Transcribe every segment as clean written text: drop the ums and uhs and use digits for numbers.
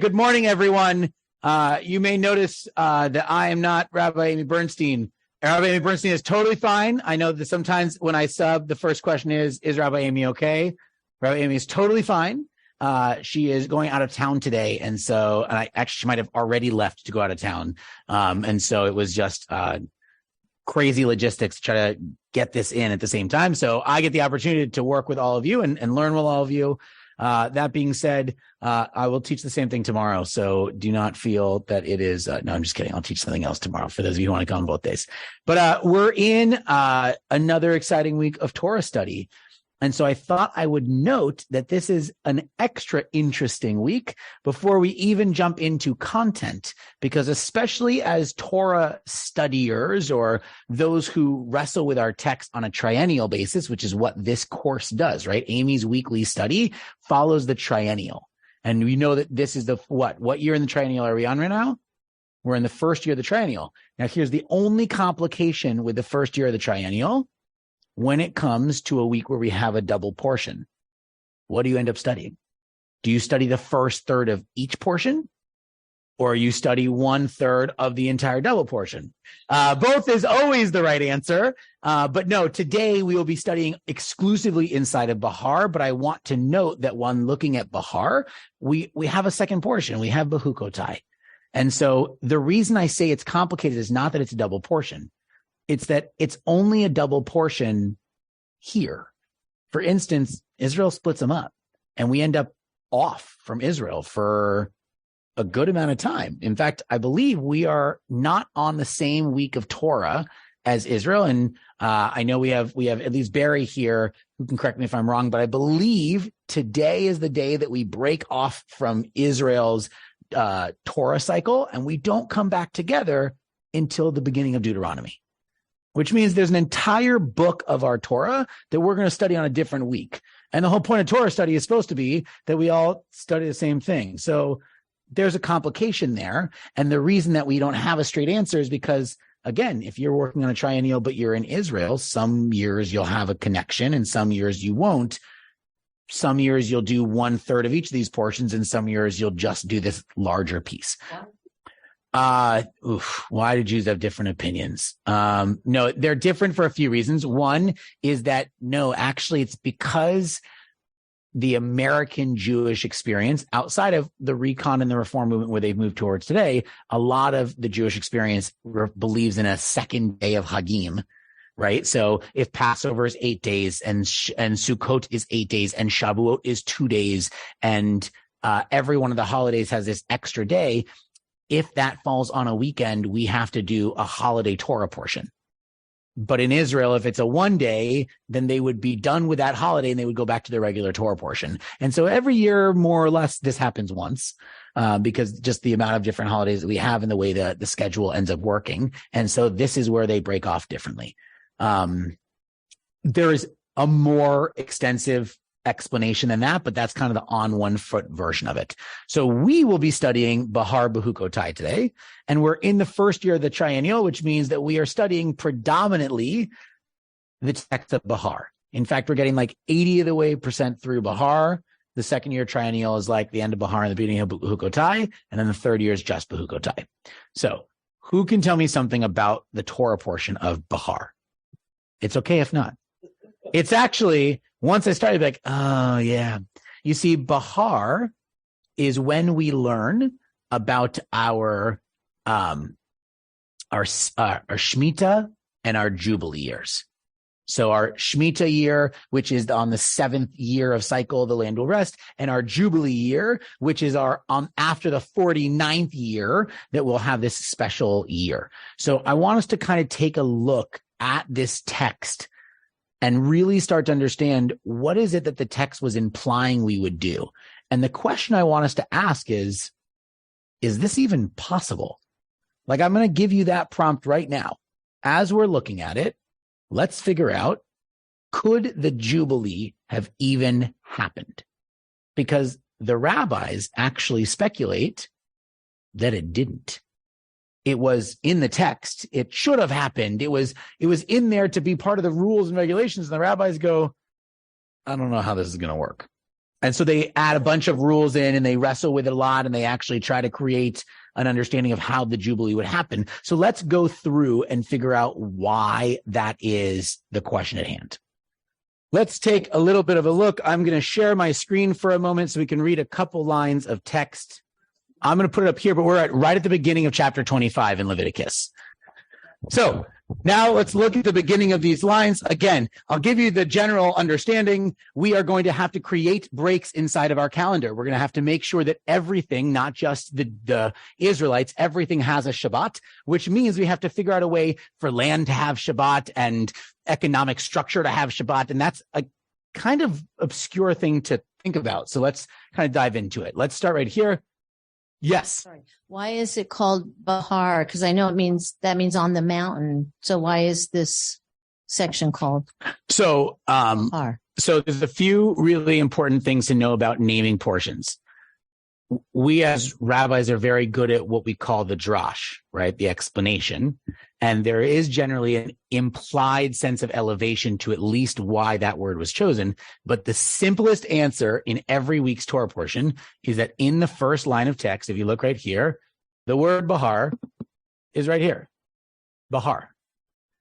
Good morning, everyone. You may notice that I am not Rabbi Amy Bernstein. Rabbi Amy Bernstein is totally fine. I know that sometimes when I sub, the first question is Rabbi Amy okay? Rabbi Amy is totally fine. She is going out of town today. And she might have already left to go out of town. And so it was just crazy logistics to try to get this in at the same time. So I get the opportunity to work with all of you and learn with all of you. That being said, I will teach the same thing tomorrow. So do not feel that it is, no, I'm just kidding. I'll teach something else tomorrow for those of you who want to come both days. But we're in another exciting week of Torah study. And so I thought I would note that this is an extra interesting week before we even jump into content, because especially as Torah studiers or those who wrestle with our text on a triennial basis, which is what this course does, right? Amy's weekly study follows the triennial. And we know that this is what year in the triennial are we on right now? We're in the first year of the triennial. Now, here's the only complication with the first year of the triennial. When it comes to a week where we have a double portion, what do you end up studying? Do you study the first third of each portion, or you study 1/3 of the entire double portion? Both is always the right answer. But no, today we will be studying exclusively inside of Behar. But I want to note that when looking at Behar, we have a second portion. We have Behukotai. And so the reason I say it's complicated is not that it's a double portion. It's that it's only a double portion here. For instance, Israel splits them up, and we end up off from Israel for a good amount of time. In fact, I believe we are not on the same week of Torah as Israel. And I know we have at least Barry here who can correct me if I'm wrong, but I believe today is the day that we break off from Israel's Torah cycle, and we don't come back together until the beginning of Deuteronomy. Which means there's an entire book of our Torah that we're going to study on a different week. And the whole point of Torah study is supposed to be that we all study the same thing. So there's a complication there. And the reason that we don't have a straight answer is because, again, if you're working on a triennial, but you're in Israel, some years you'll have a connection and some years you won't. Some years you'll do 1/3 of each of these portions, and some years you'll just do this larger piece. Why do Jews have different opinions? No, they're different for a few reasons. One is that, no, actually it's because the American Jewish experience outside of the Recon and the Reform movement where they've moved towards today, a lot of the Jewish experience believes in a second day of Hagim, right? So if Passover is 8 days and Sukkot is 8 days and Shavuot is 2 days and every one of the holidays has this extra day, if that falls on a weekend, we have to do a holiday Torah portion. But in Israel, if it's a 1 day, then they would be done with that holiday and they would go back to their regular Torah portion. And so every year, more or less, this happens once because just the amount of different holidays that we have and the way that the schedule ends up working. And so this is where they break off differently. There is a more extensive explanation than that, but that's kind of the on one foot version of it. So we will be studying Behar Behukotai today, and we're in the first year of the triennial, which means that we are studying predominantly the text of Behar. In fact, we're getting like 80% of the way through Behar. The second year triennial is like the end of Behar and the beginning of Behukotai, and then the third year is just Behukotai. So who can tell me something about the Torah portion of Behar? It's okay if not. It's actually, once I started, like, oh, yeah. You see, Behar is when we learn about our Shemitah and our Jubilee years. So our Shemitah year, which is on the 7th year of cycle, the land will rest, and our Jubilee year, which is our after the 49th year that we'll have this special year. So I want us to kind of take a look at this text and really start to understand what is it that the text was implying we would do. And the question I want us to ask is this even possible? Like, I'm going to give you that prompt right now. As we're looking at it, let's figure out, could the Jubilee have even happened? Because the rabbis actually speculate that it didn't. It was in the text. It should have happened. It was in there to be part of the rules and regulations. And the rabbis go, I don't know how this is going to work. And so they add a bunch of rules in and they wrestle with it a lot, and they actually try to create an understanding of how the Jubilee would happen. So let's go through and figure out why that is the question at hand. Let's take a little bit of a look. I'm going to share my screen for a moment so we can read a couple lines of text. I'm going to put it up here, but we're right at the beginning of chapter 25 in Leviticus. So now let's look at the beginning of these lines. Again, I'll give you the general understanding. We are going to have to create breaks inside of our calendar. We're going to have to make sure that everything, not just the Israelites, everything has a Shabbat, which means we have to figure out a way for land to have Shabbat and economic structure to have Shabbat. And that's a kind of obscure thing to think about. So let's kind of dive into it. Let's start right here. Yes. Sorry. Why is it called Behar? Because I know that means on the mountain. So why is this section called Behar? So there's a few really important things to know about naming portions. We as rabbis are very good at what we call the drash, right? The explanation. And there is generally an implied sense of elevation to at least why that word was chosen. But the simplest answer in every week's Torah portion is that in the first line of text, if you look right here, the word Behar is right here. Behar.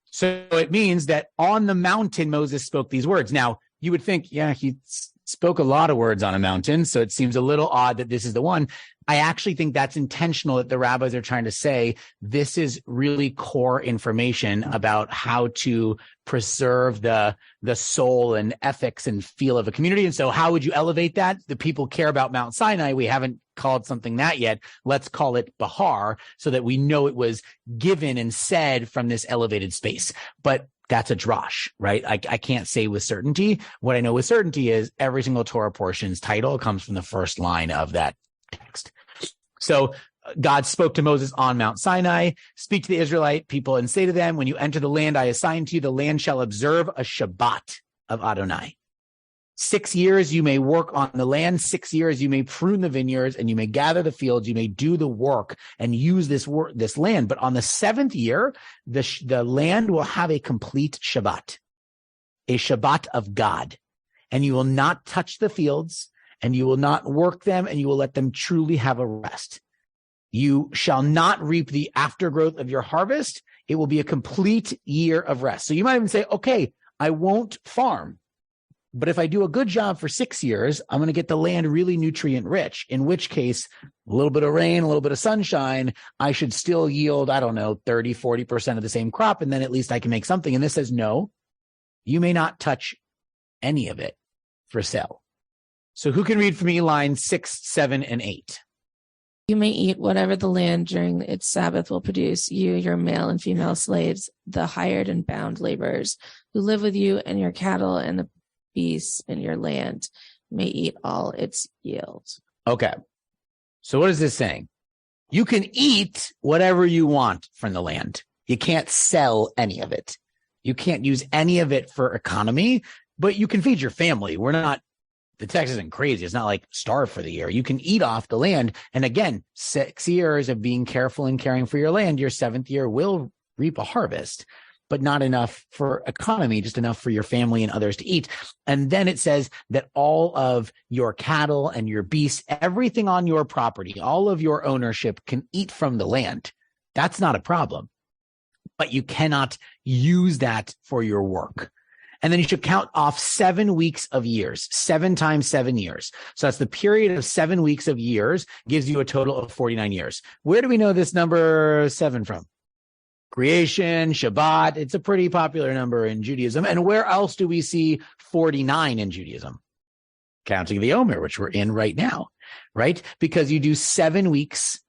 So it means that on the mountain, Moses spoke these words. Now, you would think, yeah, he spoke a lot of words on a mountain, so it seems a little odd that this is the one. I actually think that's intentional, that the rabbis are trying to say this is really core information about how to preserve the soul and ethics and feel of a community. And so how would you elevate that? The people care about Mount Sinai. We haven't called something that yet. Let's call it Behar so that we know it was given and said from this elevated space. But that's a drash, right? I can't say with certainty. What I know with certainty is every single Torah portion's title comes from the first line of that text. So God spoke to Moses on Mount Sinai, speak to the Israelite people and say to them, when you enter the land I assign to you, the land shall observe a Shabbat of Adonai. 6 years you may work on the land, 6 years you may prune the vineyards, and you may gather the fields, you may do the work and use this land. But on the 7th year, the land will have a complete Shabbat, a Shabbat of God. And you will not touch the fields, and you will not work them, and you will let them truly have a rest. You shall not reap the aftergrowth of your harvest. It will be a complete year of rest. So you might even say, okay, I won't farm. But if I do a good job for 6 years, I'm going to get the land really nutrient rich, in which case a little bit of rain, a little bit of sunshine, I should still yield, 30, 40% of the same crop. And then at least I can make something. And this says, no, you may not touch any of it for sale. So who can read for me lines 6, 7, and 8? You may eat whatever the land during its Sabbath will produce, you, your male and female slaves, the hired and bound laborers who live with you, and your cattle and the beasts in your land may eat all its yield. Okay. So what is this saying? You can eat whatever you want from the land. You can't sell any of it. You can't use any of it for economy, but you can feed your family. The text isn't crazy. It's not like starve for the year. You can eat off the land. And again, 6 years of being careful and caring for your land, your 7th year will reap a harvest, but not enough for economy, just enough for your family and others to eat. And then it says that all of your cattle and your beasts, everything on your property, all of your ownership can eat from the land. That's not a problem, but you cannot use that for your work. And then you should count off 7 weeks of years, 7 times 7 years. So that's the period of 7 weeks of years gives you a total of 49 years. Where do we know this number 7 from? Creation, Shabbat. It's a pretty popular number in Judaism. And where else do we see 49 in Judaism? Counting the Omer, which we're in right now, right? Because you do 7 weeks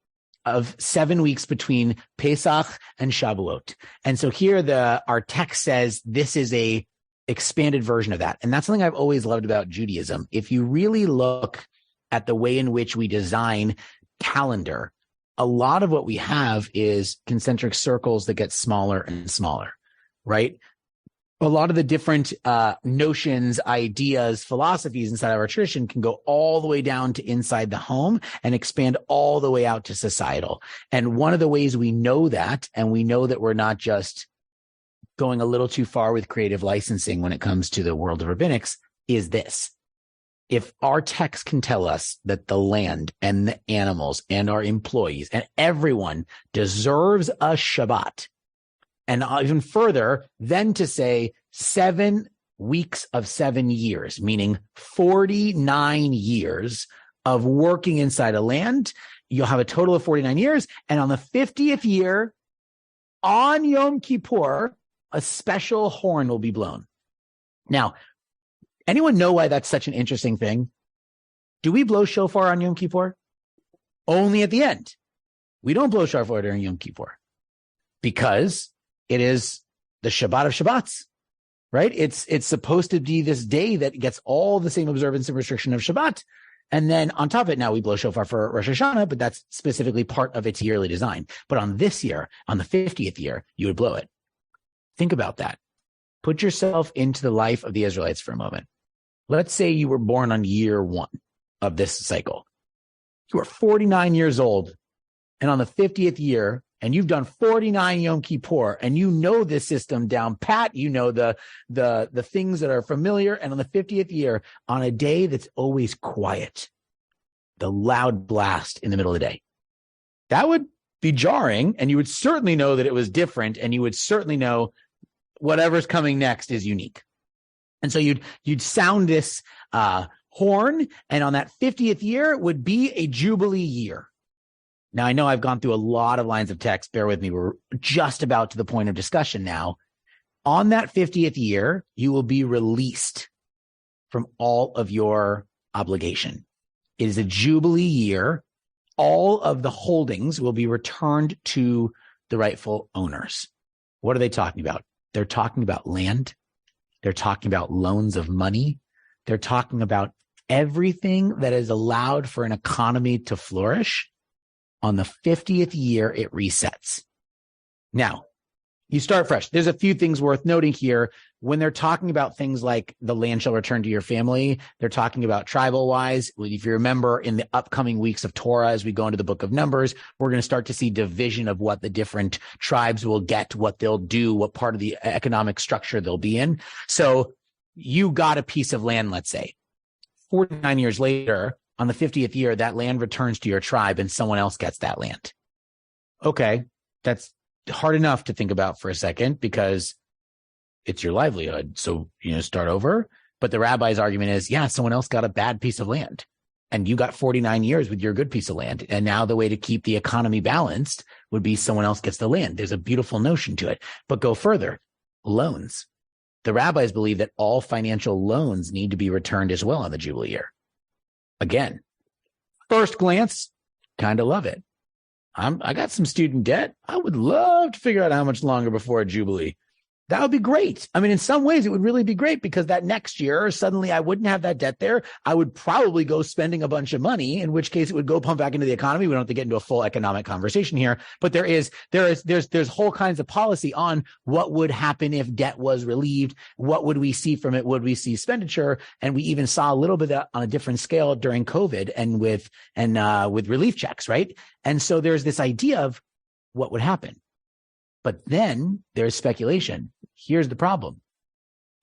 between Pesach and Shavuot. And so here our text says this is a expanded version of that. And that's something I've always loved about Judaism. If you really look at the way in which we design calendar, a lot of what we have is concentric circles that get smaller and smaller, right? A lot of the different notions, ideas, philosophies inside of our tradition can go all the way down to inside the home and expand all the way out to societal. And one of the ways we know that, and we know that we're not just going a little too far with creative licensing when it comes to the world of rabbinics, is this. if our text can tell us that the land and the animals and our employees and everyone deserves a Shabbat, and even further, then to say 7 weeks of 7 years, meaning 49 years of working inside a land, you'll have a total of 49 years. And on the 50th year, on Yom Kippur, a special horn will be blown. Now, anyone know why that's such an interesting thing? Do we blow shofar on Yom Kippur? Only at the end. We don't blow shofar during Yom Kippur because it is the Shabbat of Shabbats, right? It's supposed to be this day that gets all the same observance and restriction of Shabbat. And then on top of it, now we blow shofar for Rosh Hashanah, but that's specifically part of its yearly design. But on this year, on the 50th year, you would blow it. Think about that. Put yourself into the life of the Israelites for a moment. Let's say you were born on year 1 of this cycle. You are 49 years old, and on the 50th year, and you've done 49 Yom Kippur, and you know this system down pat, you know the things that are familiar, and on the 50th year, on a day that's always quiet, the loud blast in the middle of the day. That would be jarring, and you would certainly know that it was different, and you would certainly know whatever's coming next is unique. And so you'd sound this horn, and on that 50th year would be a Jubilee year. Now, I know I've gone through a lot of lines of text. Bear with me. We're just about to the point of discussion now. On that 50th year, you will be released from all of your obligation. It is a Jubilee year. All of the holdings will be returned to the rightful owners. What are they talking about? They're talking about land. They're talking about loans of money. They're talking about everything that is allowed for an economy to flourish. On the 50th year, it resets. Now, you start fresh. There's a few things worth noting here. When they're talking about things like the land shall return to your family, they're talking about tribal wise. If you remember, in the upcoming weeks of Torah, as we go into the book of Numbers, we're going to start to see division of what the different tribes will get, what they'll do, what part of the economic structure they'll be in. So you got a piece of land, let's say. 49 years later, on the 50th year, that land returns to your tribe and someone else gets that land. Okay, that's hard enough to think about for a second because it's your livelihood. So, start over. But the rabbi's argument is, yeah, someone else got a bad piece of land and you got 49 years with your good piece of land. And now the way to keep the economy balanced would be someone else gets the land. There's a beautiful notion to it. But go further, loans. The rabbis believe that all financial loans need to be returned as well on the Jubilee year. Again, first glance, kind of love it. I got some student debt. I would love to figure out how much longer before a Jubilee. That would be great. I mean, in some ways, it would really be great because that next year, suddenly I wouldn't have that debt there. I would probably go spending a bunch of money, in which case it would go pump back into the economy. We don't have to get into a full economic conversation here, but there's whole kinds of policy on what would happen if debt was relieved. What would we see from it? Would we see expenditure? And we even saw a little bit of that on a different scale during COVID and with relief checks, right? And so there's this idea of what would happen. But then there's speculation. Here's the problem.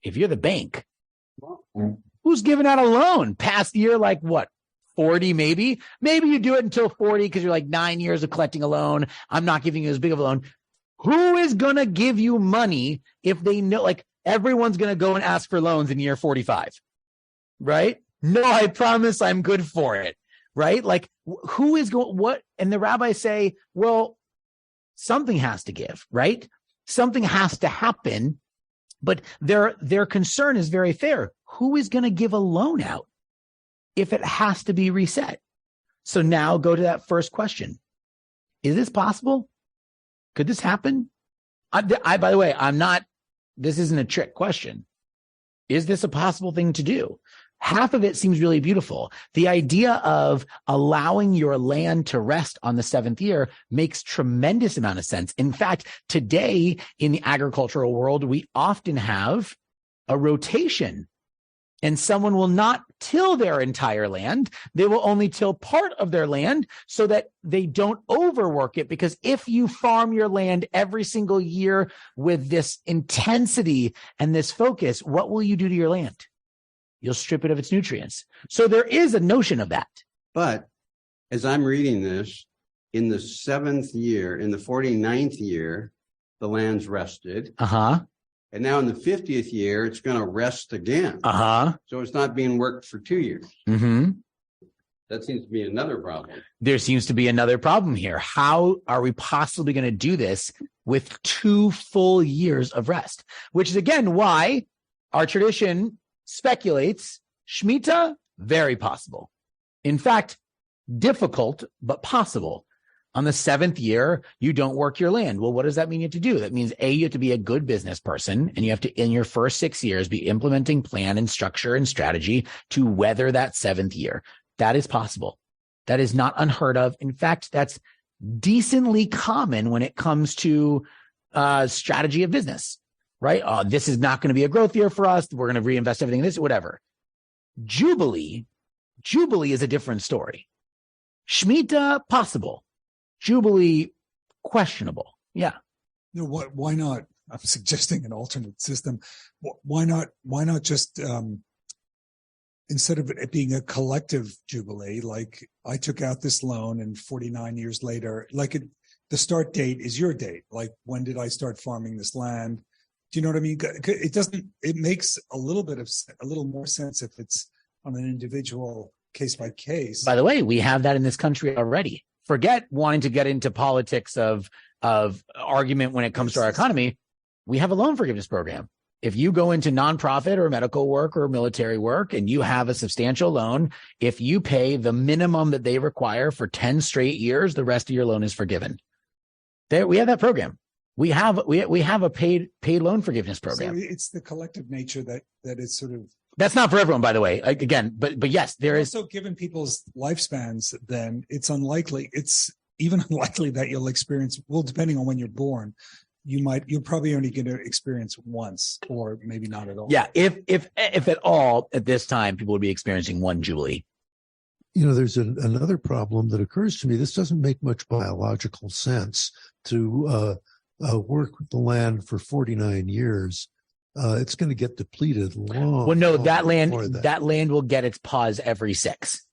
If you're the bank, who's giving out a loan past year, like what, 40 maybe? Maybe you do it until 40 because you're like 9 years of collecting a loan. I'm not giving you as big of a loan. Who is going to give you money if they know, like everyone's going to go and ask for loans in year 45, right? No, I promise I'm good for it, right? Like who is going, what? And the rabbis say, well, something has to give, right? Something has to happen, but their concern is very fair. Who is going to give a loan out if it has to be reset? So now go to that first question. Is this possible? Could this happen? I by the way, this isn't a trick question. Is this a possible thing to do? Half of it seems really beautiful. The idea of allowing your land to rest on the 7th year makes tremendous amount of sense. In fact, today in the agricultural world, we often have a rotation and someone will not till their entire land. They will only till part of their land so that they don't overwork it. Because if you farm your land every single year with this intensity and this focus, what will you do to your land? you'll strip it of its nutrients. So there is a notion of that. But as I'm reading this, in the 7th year, in the 49th year, the land's rested. Uh-huh. And now in the 50th year, it's going to rest again. Uh-huh. So it's not being worked for 2 years. Mm-hmm. That seems to be another problem. There seems to be another problem here. How are we possibly going to do this with 2 full years of rest? Which is, again, why our tradition speculates Shemitah, very possible. In fact, difficult, but possible. On the 7th year, you don't work your land. Well, what does that mean you have to do? That means, A, you have to be a good business person, and you have to, in your first 6 years, be implementing plan and structure and strategy to weather that 7th year. That is possible. That is not unheard of. In fact, that's decently common when it comes to strategy of business, right? This is not going to be a growth year for us. We're going to reinvest everything in this, whatever. Jubilee is a different story. Shemitah, possible. Jubilee, questionable. Yeah. You know what? Why not? I'm suggesting an alternate system. Why not just instead of it being a collective jubilee, like I took out this loan and 49 years later, the start date is your date. Like, when did I start farming this land? Do you know what I mean? It makes a little more sense if it's on an individual case by case. By the way, we have that in this country already. Forget wanting to get into politics of argument when it comes to our economy. We have a loan forgiveness program. If you go into nonprofit or medical work or military work and you have a substantial loan, if you pay the minimum that they require for 10 straight years, the rest of your loan is forgiven. We have that program. We have a paid loan forgiveness program. So it's the collective nature that is sort of. That's not for everyone, by the way. Again, but yes, there is. Also, given people's lifespans, then it's unlikely. It's even unlikely that you'll experience. Well, depending on when you're born. You're probably only going to experience once, or maybe not at all. Yeah, if at all at this time, people would be experiencing one Jubilee. You know, there's another problem that occurs to me. This doesn't make much biological sense to work with the land for 49 years. It's going to get depleted long. Well, no, that land will get its pause every 6.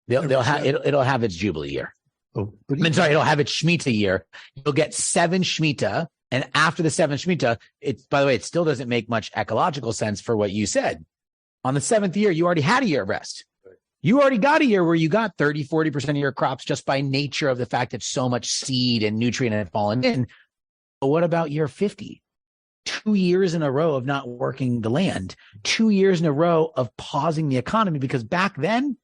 It'll have its Jubilee year. Oh, it'll have its Shemitah year. You'll get 7 Shemitah. And after the 7th Shemitah, by the way, it still doesn't make much ecological sense for what you said. On the 7th year, you already had a year of rest. You already got a year where you got 30, 40% of your crops just by nature of the fact that so much seed and nutrient had fallen in. But what about year 50? 2 years in a row of not working the land, 2 years in a row of pausing the economy, because back then,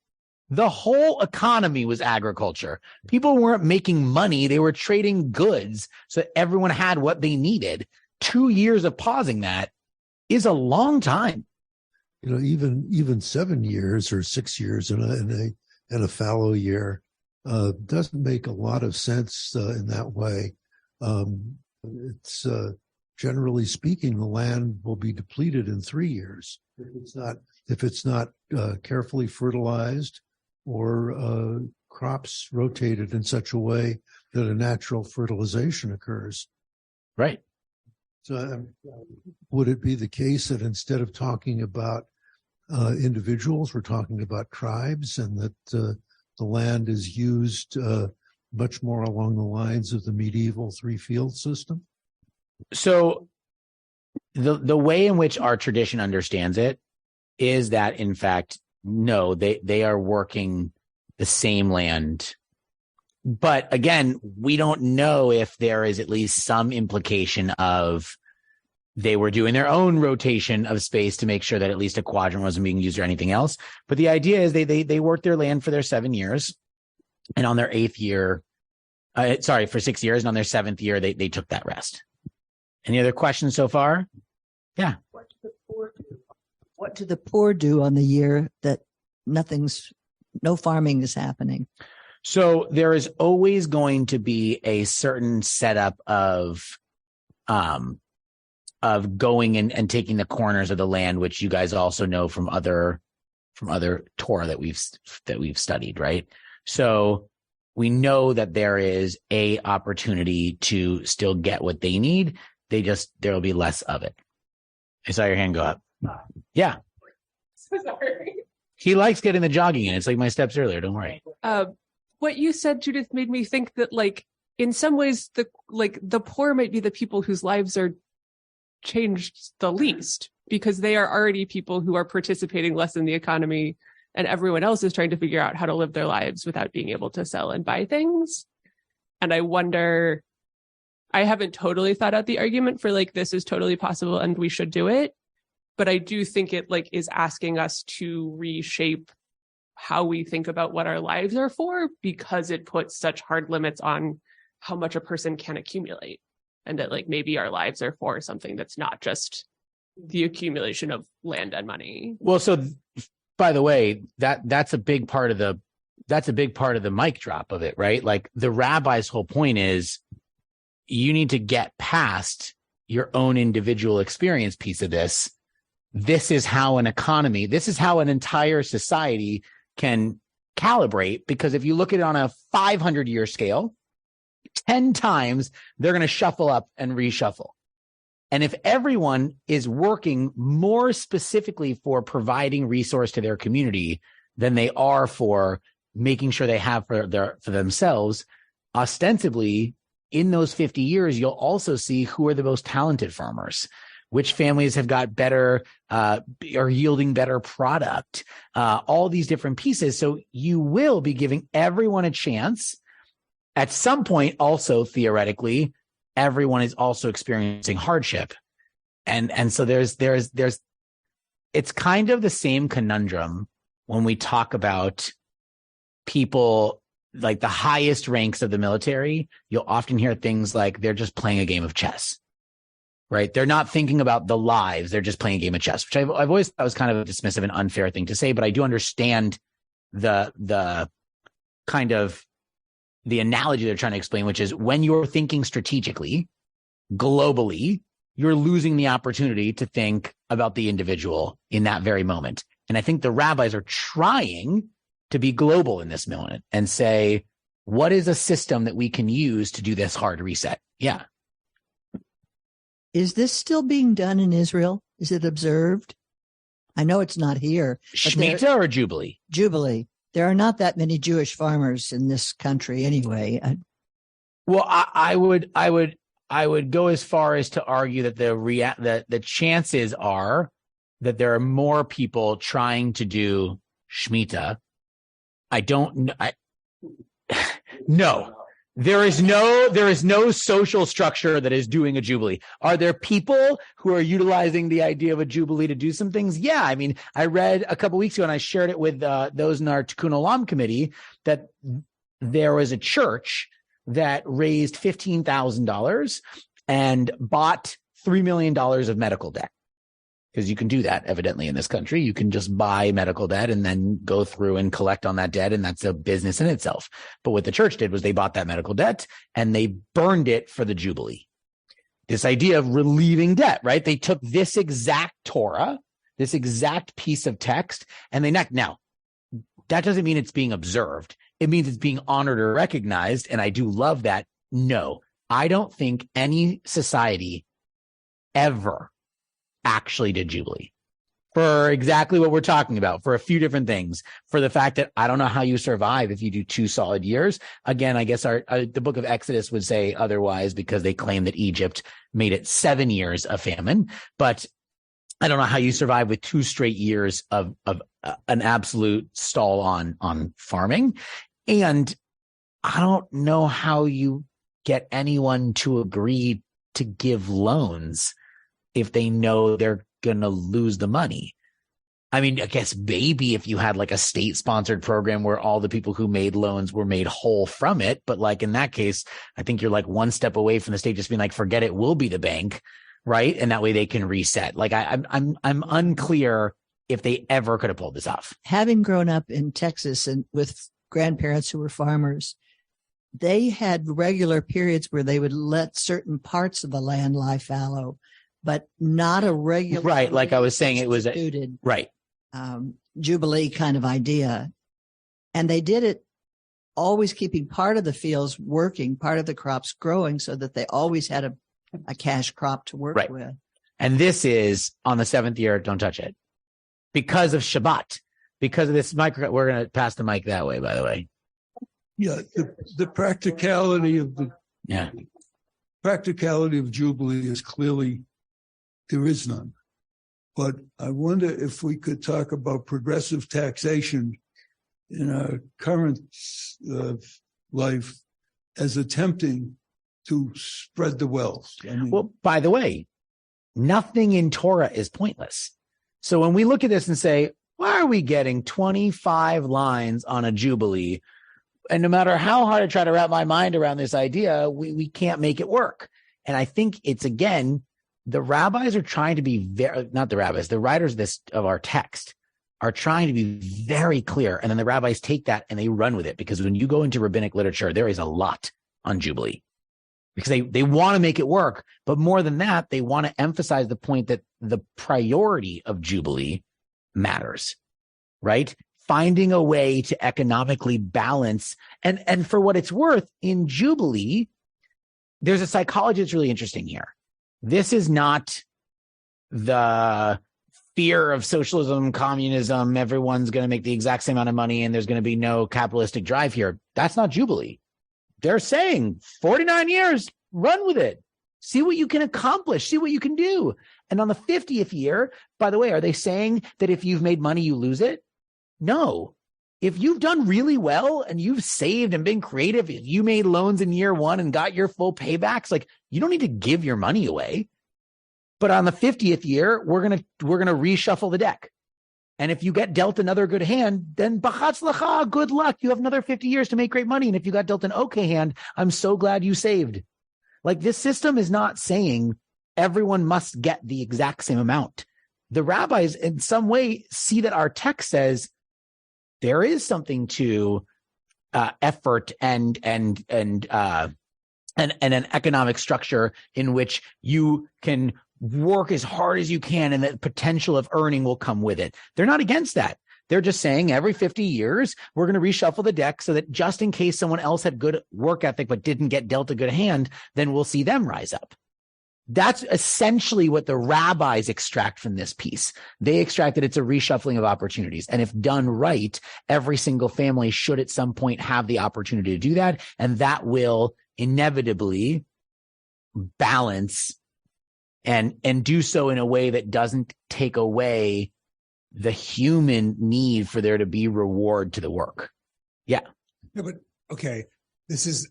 the whole economy was agriculture. People weren't making money. They were trading goods so that everyone had what they needed. 2 years of pausing that is a long time. You know, even 7 years or 6 years in a fallow year doesn't make a lot of sense in that way. It's generally speaking, the land will be depleted in 3 years if it's not carefully fertilized or crops rotated in such a way that a natural fertilization occurs. Right. So would it be the case that instead of talking about individuals, we're talking about tribes, and that the land is used much more along the lines of the medieval 3-field system? So the way in which our tradition understands it is that, in fact, no, they are working the same land. But again, we don't know if there is at least some implication of they were doing their own rotation of space to make sure that at least a quadrant wasn't being used or anything else. But the idea is they worked their land for their 7 years, and on their 8th year, for 6 years, and on their 7th year, they took that rest. Any other questions so far? Yeah. What do the poor do on the year that no farming is happening? So there is always going to be a certain setup of going and taking the corners of the land, which you guys also know from other Torah that we've studied, right? So we know that there is a opportunity to still get what they need. There will be less of it. I saw your hand go up. Yeah. Sorry. He likes getting the jogging in. It's like my steps earlier. Don't worry. What you said, Judith, made me think that, like, in some ways, the poor might be the people whose lives are changed the least, because they are already people who are participating less in the economy, and everyone else is trying to figure out how to live their lives without being able to sell and buy things. And I wonder, I haven't totally thought out the argument for, like, this is totally possible and we should do it. But I do think it, like, is asking us to reshape how we think about what our lives are for, because it puts such hard limits on how much a person can accumulate. And that, like, maybe our lives are for something that's not just the accumulation of land and money. Well, so by the way, that's a big part of the mic drop of it, right? Like, the rabbi's whole point is you need to get past your own individual experience piece of this. This is how an economy, this is how an entire society can calibrate, because if you look at it on a 500-year scale, 10 times they're going to shuffle up and reshuffle. And if everyone is working more specifically for providing resource to their community than they are for making sure they have for themselves, ostensibly in those 50 years, you'll also see who are the most talented farmers, which families have got better, are yielding better product, all these different pieces. So you will be giving everyone a chance. At some point, also, theoretically, everyone is also experiencing hardship. And so there's, it's kind of the same conundrum when we talk about people like the highest ranks of the military. You'll often hear things like they're just playing a game of chess, right? They're not thinking about the lives. They're just playing a game of chess, which I've always thought was kind of a dismissive and unfair thing to say, but I do understand the kind of the analogy they're trying to explain, which is when you're thinking strategically, globally, you're losing the opportunity to think about the individual in that very moment. And I think the rabbis are trying to be global in this moment and say, what is a system that we can use to do this hard reset? Yeah. Is this still being done in Israel? Is it observed? I know it's not here. Shemitah or Jubilee? Jubilee. There are not that many Jewish farmers in this country anyway. Well, I would go as far as to argue that the chances are that there are more people trying to do Shemitah. No. There is no social structure that is doing a Jubilee. Are there people who are utilizing the idea of a Jubilee to do some things? Yeah. I mean, I read a couple weeks ago, and I shared it with those in our Tikkun Olam committee, that there was a church that raised $15,000 and bought $3 million of medical debt. Because you can do that, evidently, in this country. You can just buy medical debt and then go through and collect on that debt, and that's a business in itself. But what the church did was they bought that medical debt and they burned it for the Jubilee. This idea of relieving debt, right? They took this exact Torah, this exact piece of text, and now, that doesn't mean it's being observed. It means it's being honored or recognized, and I do love that. No, I don't think any society ever actually did Jubilee for exactly what we're talking about, for a few different things, for the fact that I don't know how you survive if you do 2 solid years. Again, I guess the book of Exodus would say otherwise, because they claim that Egypt made it 7 years of famine, but I don't know how you survive with 2 straight years of an absolute stall on farming. And I don't know how you get anyone to agree to give loans if they know they're going to lose the money. I mean, I guess maybe if you had like a state-sponsored program where all the people who made loans were made whole from it. But like in that case, I think you're like one step away from the state just being like, forget it, we'll be the bank, right? And that way they can reset. Like I'm unclear if they ever could have pulled this off. Having grown up in Texas and with grandparents who were farmers, they had regular periods where they would let certain parts of the land lie fallow, but not a regular. Right. Like I was saying, it was right. Jubilee kind of idea. And they did it always keeping part of the fields working, part of the crops growing, so that they always had a cash crop to work with. And this is on the 7th year, don't touch it. because of Shabbat, because of this micro. We're going to pass the mic that way, by the way. Yeah, the practicality of Jubilee is clearly there is none. But I wonder if we could talk about progressive taxation in our current life as attempting to spread the wealth. I mean, well, by the way, nothing in Torah is pointless. So when we look at this and say, why are we getting 25 lines on a Jubilee? And no matter how hard I try to wrap my mind around this idea, we can't make it work. And I think it's, again, the rabbis are trying to be the writers of our text are trying to be very clear. And then the rabbis take that and they run with it, because when you go into rabbinic literature, there is a lot on Jubilee because they want to make it work. But more than that, they want to emphasize the point that the priority of Jubilee matters, right? Finding a way to economically balance. And for what it's worth, in Jubilee, there's a psychology that's really interesting here. This is not the fear of socialism, communism, everyone's going to make the exact same amount of money and there's going to be no capitalistic drive here. That's not Jubilee. They're saying 49 years, run with it. See what you can accomplish. See what you can do. And on the 50th year, by the way, are they saying that if you've made money, you lose it? No. If you've done really well and you've saved and been creative, if you made loans in year one and got your full paybacks, like, you don't need to give your money away. But on the 50th year, we're gonna reshuffle the deck. And if you get dealt another good hand, then b'chatzlacha, good luck. You have another 50 years to make great money. And if you got dealt an okay hand, I'm so glad you saved. Like, this system is not saying everyone must get the exact same amount. The rabbis in some way see that our text says there is something to effort and an economic structure in which you can work as hard as you can and the potential of earning will come with it. They're not against that. They're just saying every 50 years, we're going to reshuffle the deck so that just in case someone else had good work ethic but didn't get dealt a good hand, then we'll see them rise up. That's essentially what the rabbis extract from this piece. They extract that it's a reshuffling of opportunities. And if done right, every single family should at some point have the opportunity to do that. And that will inevitably balance and do so in a way that doesn't take away the human need for there to be reward to the work. Yeah. Yeah, but okay, this is,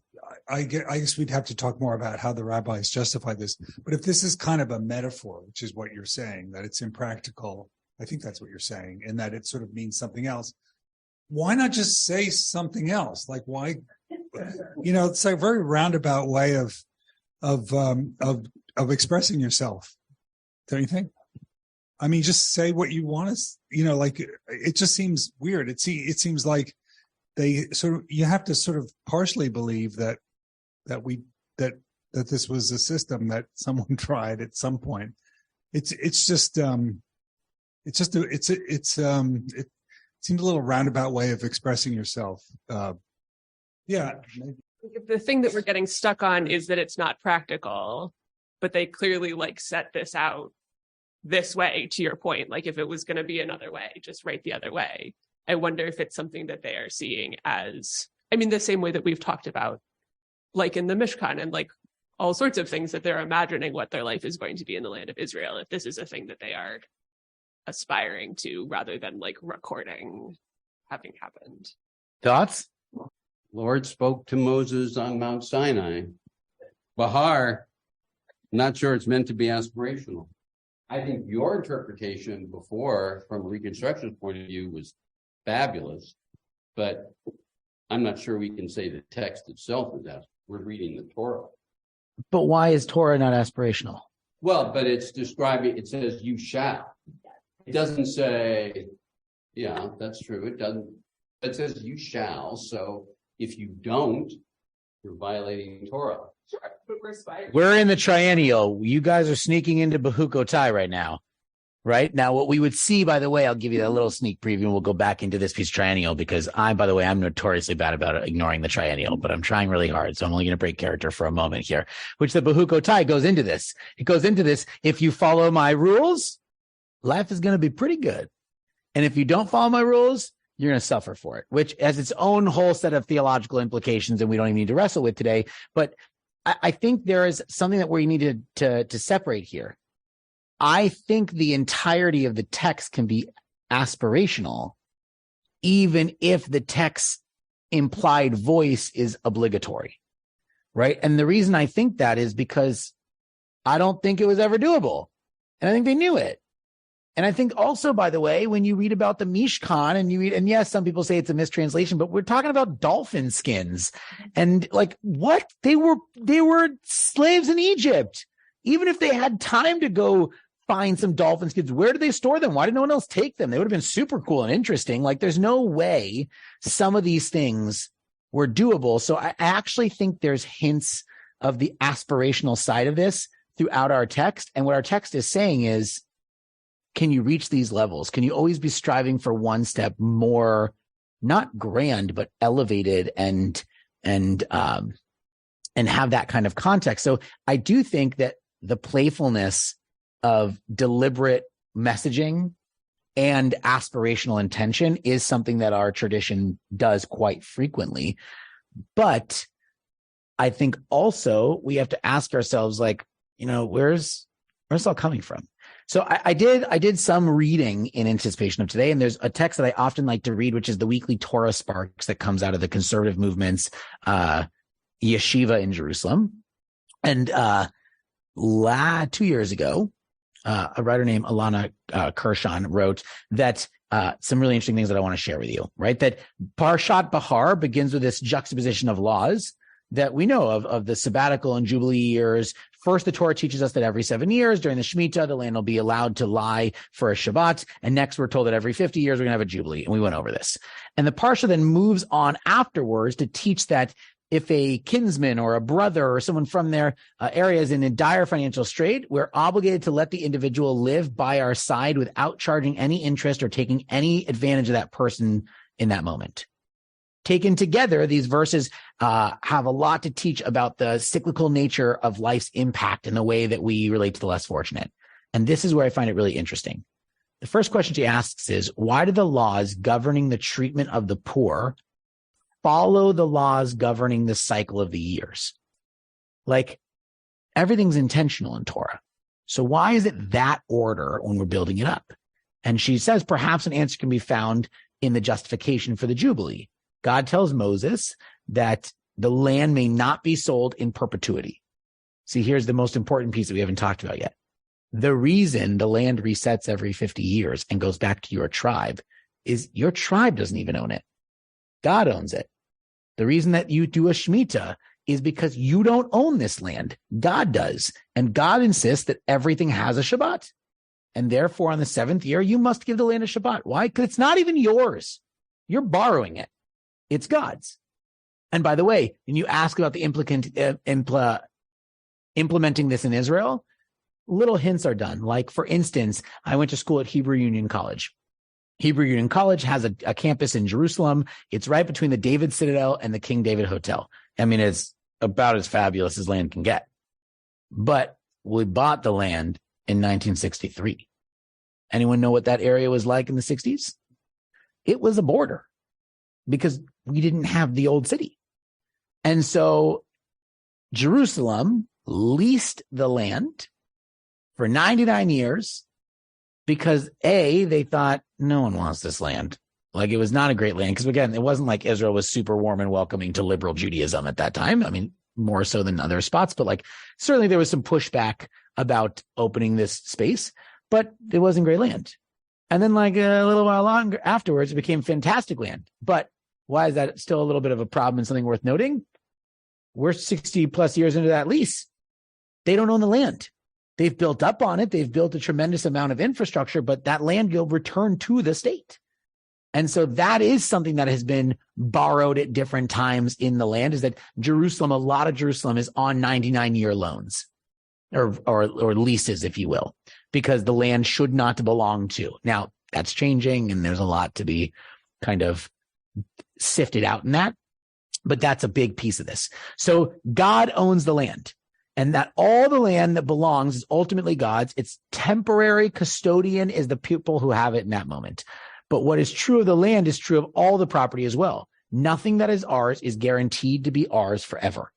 I guess we'd have to talk more about how the rabbis justify this. But if this is kind of a metaphor, which is what you're saying, that it's impractical, I think that's what you're saying, and that it sort of means something else. Why not just say something else? Like, why? It's like a very roundabout way of expressing yourself. Don't you think? I mean, just say what you want to. Like, it just seems weird. It seems like you have to sort of partially believe that this was a system that someone tried at some point. It seems a little roundabout way of expressing yourself. Yeah. The thing that we're getting stuck on is that it's not practical, but they clearly set this out this way, to your point. Like, if it was going to be another way, just write the other way. I wonder if it's something that they are seeing as, the same way that we've talked about, like in the Mishkan and all sorts of things, that they're imagining what their life is going to be in the land of Israel. If this is a thing that they are aspiring to, rather than recording having happened. Thoughts? Lord spoke to Moses on Mount Sinai. Behar, not sure it's meant to be aspirational. I think your interpretation before, from a Reconstructionist point of view, was fabulous, but I'm not sure we can say the text itself is that. We're reading the Torah. But why is Torah not aspirational? Well, but it's describing, it says you shall. It doesn't say, yeah, that's true. It doesn't. It says you shall. So if you don't, you're violating Torah. Sure, but we're aspiring. We're in the triennial. You guys are sneaking into Behukotai right now. Right now, what we would see, by the way, I'll give you a little sneak preview and we'll go back into this piece triennial because I'm notoriously bad about ignoring the triennial, but I'm trying really hard. So I'm only going to break character for a moment here, which the Behukotai goes into this. It goes into this. If you follow my rules, life is going to be pretty good. And if you don't follow my rules, you're going to suffer for it, which has its own whole set of theological implications, and we don't even need to wrestle with today. But I think there is something that we need to separate here. I think the entirety of the text can be aspirational, even if the text's implied voice is obligatory, right? And the reason I think that is because I don't think it was ever doable. And I think they knew it. And I think also, by the way, when you read about the Mishkan and yes, some people say it's a mistranslation, but we're talking about dolphin skins and like what? They were slaves in Egypt. Even if they had time to go find some dolphin skins, where did they store them? Why did no one else take them? They would have been super cool and interesting. Like there's no way some of these things were doable. So I actually think there's hints of the aspirational side of this throughout our text. And what our text is saying is, can you reach these levels? Can you always be striving for one step more, not grand, but elevated and have that kind of context? So I do think that the playfulness of deliberate messaging and aspirational intention is something that our tradition does quite frequently. But I think also we have to ask ourselves, like, where's it all coming from? So I did some reading in anticipation of today, and there's a text that I often like to read, which is the weekly Torah Sparks that comes out of the conservative movement's yeshiva in Jerusalem. And 2 years ago, a writer named Alana Kirshon wrote that some really interesting things that I want to share with you, right? That Parshat Behar begins with this juxtaposition of laws that we know of the sabbatical and Jubilee years. First, the Torah teaches us that every 7 years during the Shemitah, the land will be allowed to lie for a Shabbat. And next, we're told that every 50 years, we're going to have a Jubilee. And we went over this. And the Parsha then moves on afterwards to teach that if a kinsman or a brother or someone from their area is in a dire financial strait, we're obligated to let the individual live by our side without charging any interest or taking any advantage of that person in that moment. Taken together, these verses have a lot to teach about the cyclical nature of life's impact and the way that we relate to the less fortunate. And this is where I find it really interesting. The first question she asks is, why do the laws governing the treatment of the poor follow the laws governing the cycle of the years? Like, everything's intentional in Torah. So why is it that order when we're building it up? And she says perhaps an answer can be found in the justification for the Jubilee. God tells Moses that the land may not be sold in perpetuity. See, here's the most important piece that we haven't talked about yet. The reason the land resets every 50 years and goes back to your tribe is your tribe doesn't even own it. God owns it. The reason that you do a Shemitah is because you don't own this land. God does. And God insists that everything has a Shabbat. And therefore, on the 7th year, you must give the land a Shabbat. Why? Because it's not even yours. You're borrowing it. It's God's. And by the way, when you ask about the implementing this in Israel, little hints are done. Like, for instance, I went to school at Hebrew Union College. Hebrew Union College has a campus in Jerusalem. It's right between the David Citadel and the King David Hotel. I mean, it's about as fabulous as land can get. But we bought the land in 1963. Anyone know what that area was like in the 60s? It was a border, because we didn't have the old city. And so Jerusalem leased the land for 99 years because they thought no one wants this land. Like, it was not a great land. Because again, it wasn't like Israel was super warm and welcoming to liberal Judaism at that time. I mean, more so than other spots, but like certainly there was some pushback about opening this space, but it wasn't great land. And then like a little while longer afterwards, it became fantastic land. But why is that still a little bit of a problem and something worth noting? We're 60 plus years into that lease. They don't own the land. They've built up on it. They've built a tremendous amount of infrastructure, but that land will return to the state. And so that is something that has been borrowed at different times in the land, is that Jerusalem, a lot of Jerusalem is on 99-year loans or leases, if you will, because the land should not belong to. Now, that's changing, and there's a lot to be kind of sifted out in that, but that's a big piece of this. So God owns the land, and that all the land that belongs is ultimately God's. Its temporary custodian is the people who have it in that moment. But what is true of the land is true of all the property as well. Nothing that is ours is guaranteed to be ours forever.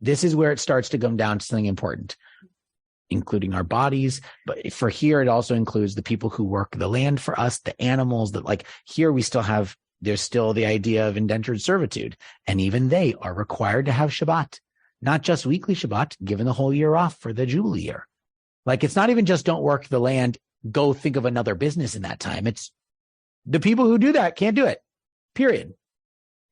This is where it starts to come down to something important, including our bodies. But for here, it also includes the people who work the land for us, the animals that like here we still have, there's still the idea of indentured servitude. And even they are required to have Shabbat, not just weekly Shabbat, given the whole year off for the Jubilee year. Like it's not even just don't work the land, go think of another business in that time. It's the people who do that can't do it, period.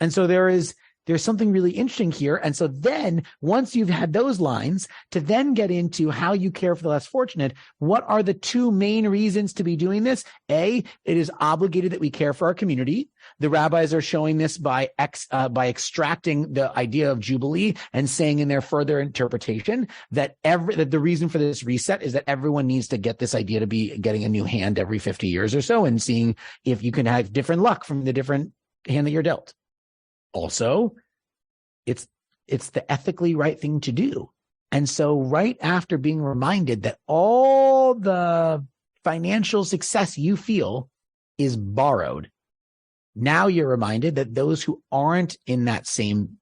And so there's something really interesting here. And so then once you've had those lines to then get into how you care for the less fortunate, what are the two main reasons to be doing this? A, it is obligated that we care for our community. The rabbis are showing this by extracting the idea of Jubilee and saying in their further interpretation that the reason for this reset is that everyone needs to get this idea to be getting a new hand every 50 years or so and seeing if you can have different luck from the different hand that you're dealt. Also, it's the ethically right thing to do. And so right after being reminded that all the financial success you feel is borrowed, now you're reminded that those who aren't in that same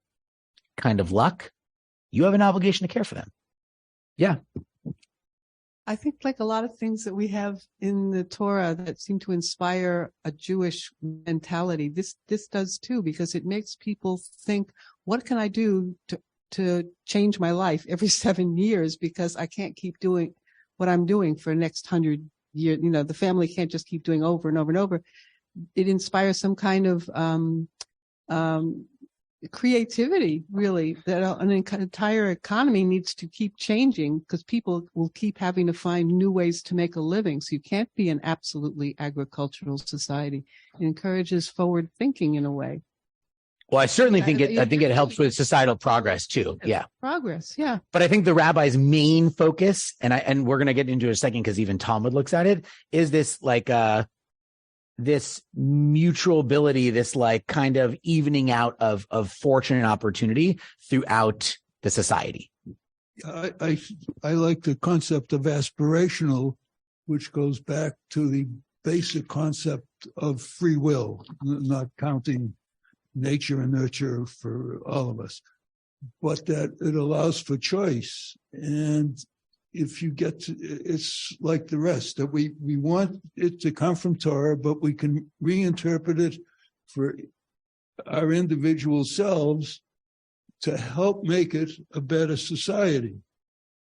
kind of luck, you have an obligation to care for them. Yeah. I think like a lot of things that we have in the Torah that seem to inspire a Jewish mentality, this does too, because it makes people think, what can I do to change my life every 7 years? Because I can't keep doing what I'm doing for the next 100 years. You know, the family can't just keep doing over and over and over. It inspires some kind of creativity, really, that an entire economy needs to keep changing because people will keep having to find new ways to make a living. So you can't be an absolutely agricultural society. It encourages forward thinking in a way. Well, I certainly think it helps with societal progress too. Yeah. Progress. Yeah. But I think the rabbi's main focus, and we're going to get into it in a second because even Talmud looks at it, is this like, this mutual ability, this like kind of evening out of fortune and opportunity throughout the society. I like the concept of aspirational, which goes back to the basic concept of free will, not counting nature and nurture for all of us, but that it allows for choice. And if you get to, it's like the rest, that we want it to come from Torah, but we can reinterpret it for our individual selves to help make it a better society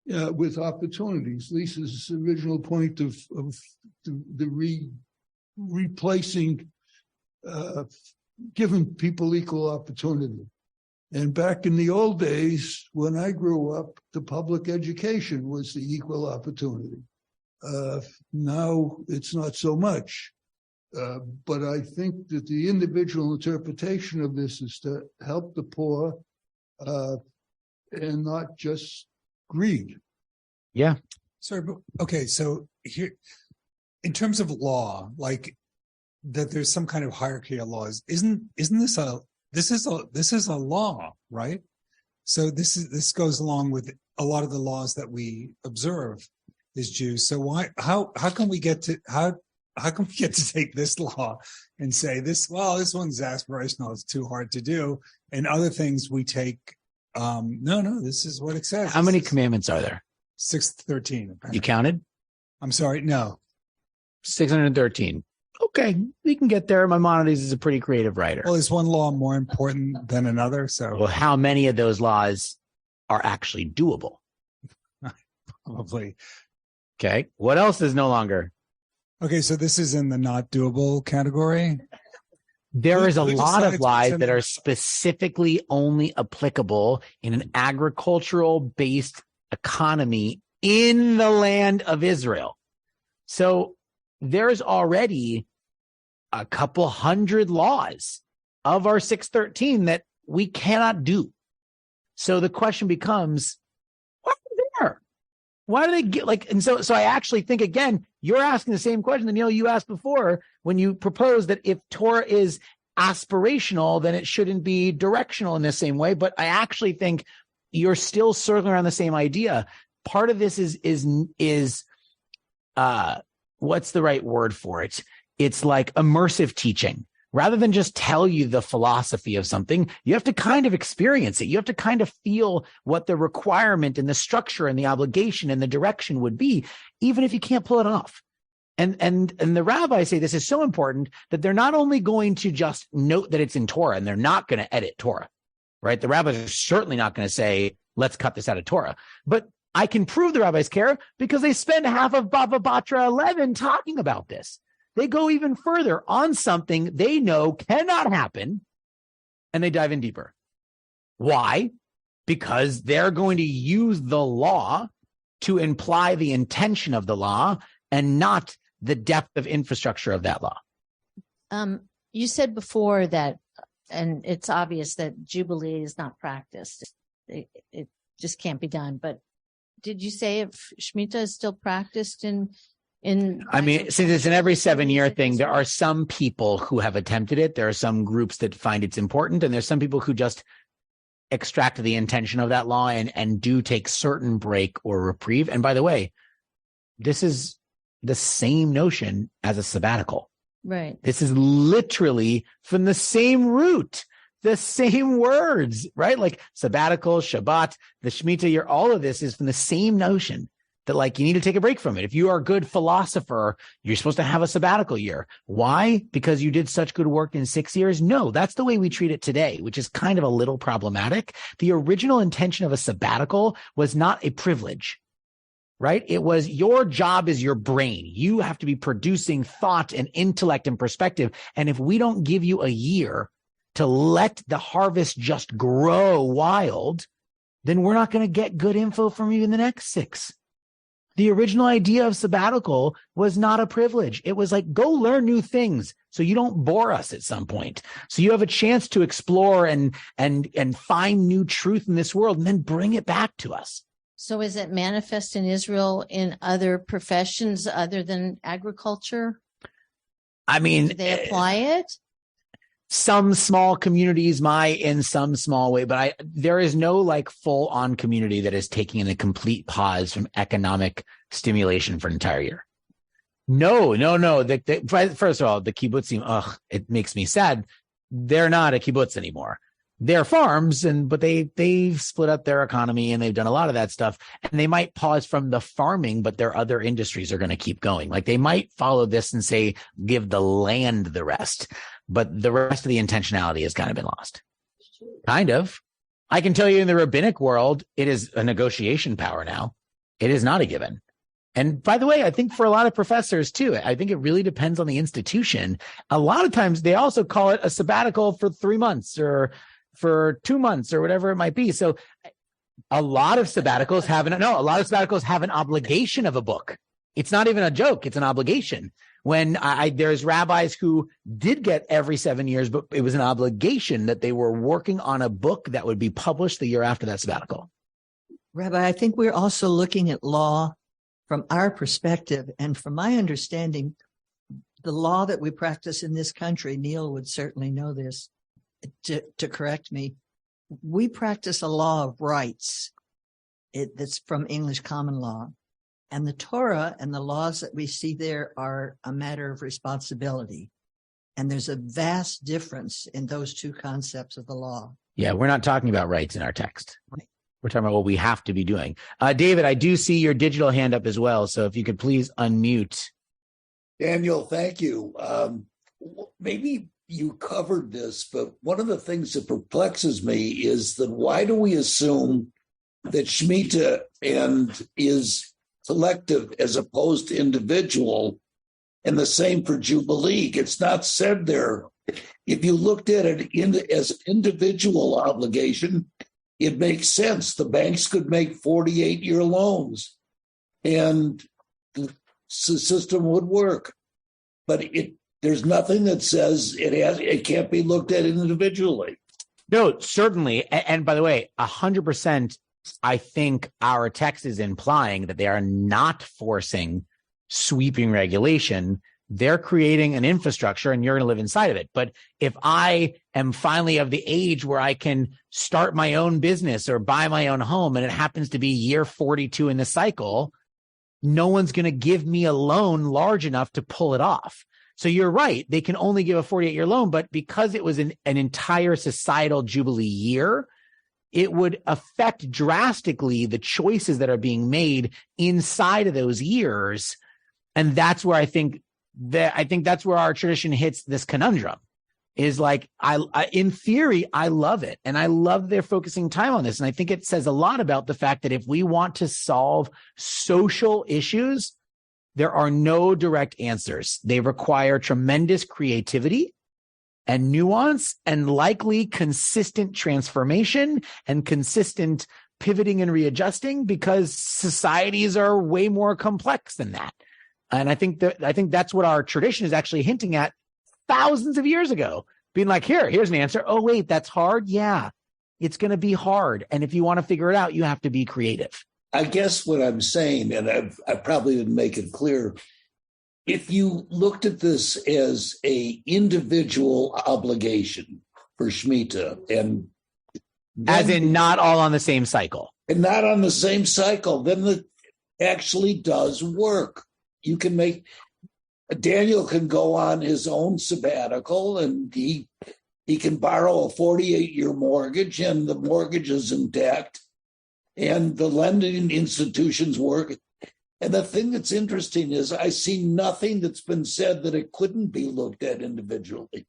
with opportunities. Lisa's original point of the replacing, giving people equal opportunity. And back in the old days, when I grew up, the public education was the equal opportunity. Now it's not so much. But I think that the individual interpretation of this is to help the poor and not just greed. Yeah. Sorry, but okay. So here, in terms of law, like that, there's some kind of hierarchy of laws. Isn't this a law, right? So this goes along with a lot of the laws that we observe as Jews. So how can we get to take this law and say this one's aspirational, it's too hard to do, and other things we take no, this is what it says. How many commandments are there? 613. You counted? I'm sorry, no. 613. Okay, we can get there. Maimonides is a pretty creative writer. Well, is one law more important than another? So, well, how many of those laws are actually doable? Probably. Okay, what else is no longer? Okay, so this is in the not doable category. There is a lot of laws that are specifically only applicable in an agricultural-based economy in the land of Israel. So there's already a couple hundred laws of our 613 that we cannot do. So the question becomes, why are they there? Why do they get like, and so I actually think, again, you're asking the same question that, Neil, you asked before when you proposed that if Torah is aspirational, then it shouldn't be directional in the same way. But I actually think you're still circling around the same idea. Part of this is what's the right word for it? It's like immersive teaching. Rather than just tell you the philosophy of something, you have to kind of experience it. You have to kind of feel what the requirement and the structure and the obligation and the direction would be, even if you can't pull it off. And the rabbis say this is so important that they're not only going to just note that it's in Torah, and they're not going to edit Torah, right? The rabbis are certainly not going to say, let's cut this out of Torah. But I can prove the rabbis care because they spend half of Bava Batra 11 talking about this. They go even further on something they know cannot happen, and they dive in deeper. Why? Because they're going to use the law to imply the intention of the law and not the depth of infrastructure of that law. You said before that, and it's obvious that Jubilee is not practiced. It just can't be done. But did you say if Shemitah is still practiced I mean, since it's an every 7-year thing, there are some people who have attempted it. There are some groups that find it's important, and there's some people who just extract the intention of that law and do take certain break or reprieve. And by the way, this is the same notion as a sabbatical. Right. This is literally from the same root, the same words, right? Like sabbatical, Shabbat, the Shemitah year, all of this is from the same notion. That like you need to take a break from it. If you are a good philosopher, you're supposed to have a sabbatical year. Why? Because you did such good work in 6 years? No, that's the way we treat it today, which is kind of a little problematic. The original intention of a sabbatical was not a privilege, right? It was your job is your brain. You have to be producing thought and intellect and perspective. And if we don't give you a year to let the harvest just grow wild, then we're not going to get good info from you in the next 6. The original idea of sabbatical was not a privilege. It was like, go learn new things so you don't bore us at some point. So you have a chance to explore and find new truth in this world and then bring it back to us. So is it manifest in Israel in other professions other than agriculture? I mean, do they apply it? Some small communities might in some small way, but there is no like full on community that is taking a complete pause from economic stimulation for an entire year. No. First of all, the kibbutzim, it makes me sad. They're not a kibbutz anymore. They're farms, but they've split up their economy and they've done a lot of that stuff. And they might pause from the farming, but their other industries are going to keep going. Like they might follow this and say, give the land the rest. But the rest of the intentionality has kind of been lost. Kind of. I can tell you in the rabbinic world, it is a negotiation power now. It is not a given. And by the way, I think for a lot of professors too, I think it really depends on the institution. A lot of times they also call it a sabbatical for 3 months or for 2 months or whatever it might be. So a lot of sabbaticals have an obligation of a book. It's not even a joke. It's an obligation. When there's rabbis who did get every 7 years, but it was an obligation that they were working on a book that would be published the year after that sabbatical. Rabbi, I think we're also looking at law from our perspective. And from my understanding, the law that we practice in this country, Neil would certainly know this, to correct me, we practice a law of rights that's from English common law. And the Torah and the laws that we see there are a matter of responsibility. And there's a vast difference in those two concepts of the law. Yeah, we're not talking about rights in our text. Right. We're talking about what we have to be doing. David, I do see your digital hand up as well. So if you could please unmute. Daniel, thank you. Maybe you covered this, but one of the things that perplexes me is that why do we assume that Shemitah is collective as opposed to individual, and the same for Jubilee? It's not said there. If you looked at it as an individual obligation, it makes sense. The banks could make 48-year loans and the system would work. But there's nothing that says it can't be looked at individually. No, certainly. And by the way, 100%, I think our text is implying that they are not forcing sweeping regulation. They're creating an infrastructure and you're going to live inside of it. But if I am finally of the age where I can start my own business or buy my own home, and it happens to be year 42 in the cycle, no one's going to give me a loan large enough to pull it off. So you're right. They can only give a 48-year loan, but because it was an entire societal Jubilee year, it would affect drastically the choices that are being made inside of those years. And that's where I think that's where our tradition hits this conundrum. Is like, in theory, I love it. And I love they're focusing time on this. And I think it says a lot about the fact that if we want to solve social issues, there are no direct answers. They require tremendous creativity and nuance and likely consistent transformation and consistent pivoting and readjusting, because societies are way more complex than that. And I think that's what our tradition is actually hinting at thousands of years ago, being like, here's an answer. Oh, wait, that's hard. Yeah, it's going to be hard. And if you want to figure it out, you have to be creative. I guess what I'm saying, and I probably didn't make it clear, if you looked at this as a individual obligation for Shemitah, and as in not all on the same cycle, then it actually does work. You can make Daniel can go on his own sabbatical, and he can borrow a 48-year mortgage, and the mortgage is intact, and the lending institutions work. And the thing that's interesting is I see nothing that's been said that it couldn't be looked at individually.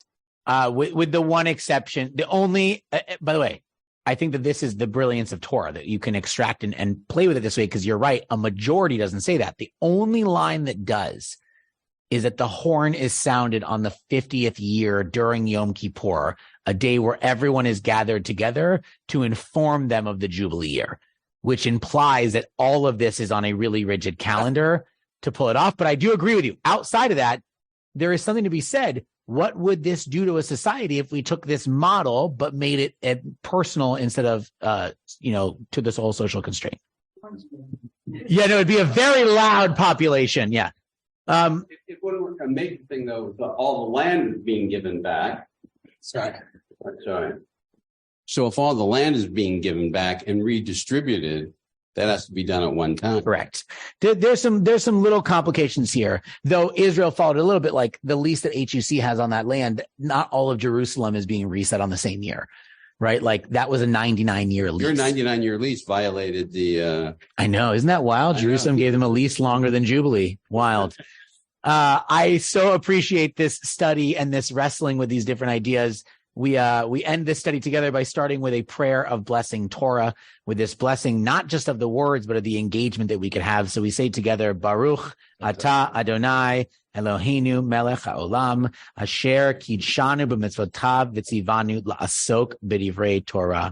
With the one exception, the only, by the way, I think that this is the brilliance of Torah, that you can extract and play with it this way, because you're right, a majority doesn't say that. The only line that does is that the horn is sounded on the 50th year during Yom Kippur, a day where everyone is gathered together to inform them of the Jubilee year, which implies that all of this is on a really rigid calendar to pull it off. But I do agree with you. Outside of that, there is something to be said. What would this do to a society if we took this model but made it personal instead of, to this whole social constraint? Yeah, no, it'd be a very loud population. Yeah. It wouldn't work. A major thing, though, is all the land is being given back. Sorry. So if all the land is being given back and redistributed, that has to be done at one time. Correct. There's some little complications here, though. Israel followed a little bit like the lease that HUC has on that land. Not all of Jerusalem is being reset on the same year, right? Like that was a 99-year lease. Your 99-year lease violated the. I know, isn't that wild? Jerusalem gave them a lease longer than Jubilee. Wild. I so appreciate this study and this wrestling with these different ideas. We end this study together by starting with a prayer of blessing Torah, with this blessing, not just of the words, but of the engagement that we could have. So we say together, Baruch Atah Adonai Eloheinu melech haolam, asher kidshanu b'mitzvotav v'tzivanu la'asok b'divrei Torah.